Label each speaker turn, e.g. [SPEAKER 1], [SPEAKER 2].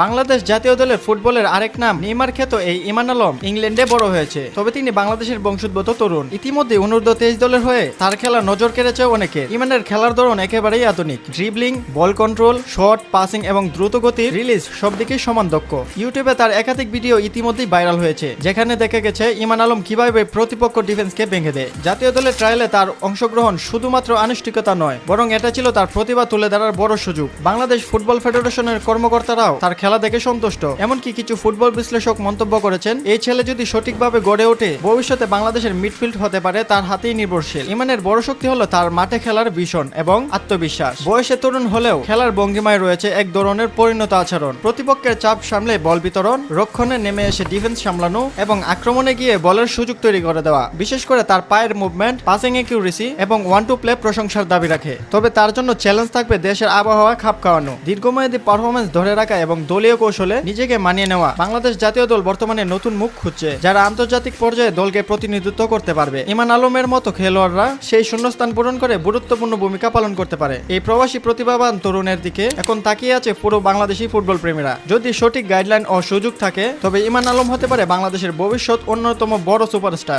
[SPEAKER 1] বাংলাদেশ জাতীয় দলের ফুটবলের আরেক নাম নেইমার খ্যাত এই ইমান আলম ইংল্যান্ডে বড় হয়েছে, তবে তিনি বাংলাদেশের বংশোদ্ভূত তরুণ। ইতিমধ্যে অনূর্ধ্ব 23 দলের হয়ে তার খেলা নজর কেড়েছে অনেকে। ইমানের খেলার ধরন একেবারেই আধুনিক। Dribbling, ball control, shot, passing এবং দ্রুত গতির রিলিজ সব দিকেই সমান দক্ষ। ইউটিউবে তার একাধিক ভিডিও ইতিমধ্যেই ভাইরাল হয়েছে, যেখানে দেখা গেছে ইমান আলম কিভাবে প্রতিপক্ষ ডিফেন্সকে ভেঙে দেয়। জাতীয় দলের ট্রায়ালে তার অংশগ্রহণ শুধুমাত্র আনুষ্ঠানিকতা নয়, বরং এটা ছিল তার প্রতিভা তুলে ধরার বড় সুযোগ। বাংলাদেশ ফুটবল ফেডারেশনের কর্মকর্তারাও তার খেলা দেখে সন্তুষ্ট। এমনকি কিছু ফুটবল বিশ্লেষক মন্তব্য করেছেন, এই ছেলে যদি সঠিকভাবে গড়ে ওঠে ভবিষ্যতে বাংলাদেশের মিডফিল্ড হতে পারে তার হাতেই নির্ভরশীল। ইমানের বড় শক্তি হলো তার মাঠে খেলার ভিশন এবং আত্মবিশ্বাস। বয়সে তরুণ হলেও খেলার ভঙ্গিমায় রয়েছে এক ধরনের পরিণত আচরণ। প্রতিপক্ষের চাপ সামলে বল বিতরণ, রক্ষণে নেমে এসে ডিফেন্স সামলানো এবং আক্রমণে গিয়ে বলের সুযোগ তৈরি করে দেওয়া। বিশেষ করে তার পায়ের মুভমেন্ট, পাসিং অ্যাকিউরেসি এবং ওয়ান টু প্লে প্রশংসার দাবি রাখে। তবে তার জন্য চ্যালেঞ্জ থাকবে দেশের আবহাওয়া খাপ খাওয়ানো, দীর্ঘমেয়াদী পারফরমেন্স ধরে রাখা এবং দলীয় কৌশলে নিজেকে মানিয়ে নেওয়া। বাংলাদেশ জাতীয় দল বর্তমানে নতুন মুখ খুঁজছে, যারা আন্তর্জাতিক পর্যায়ে দলকে প্রতিনিধিত্ব করতে পারবে। ইমান আলমের মতো খেলোয়াড়রা সেই শূন্যস্থান পূরণ করে গুরুত্বপূর্ণ ভূমিকা পালন করতে পারে। এই প্রবাসী প্রতিভাবান তরুণের দিকে এখন তাকিয়ে আছে পুরো বাংলাদেশি ফুটবল প্রেমীরা। যদি সঠিক গাইডলাইন ও সুযোগ থাকে তবে ইমান আলম হতে পারে বাংলাদেশের ভবিষ্যৎ অন্যতম বড় সুপারস্টার।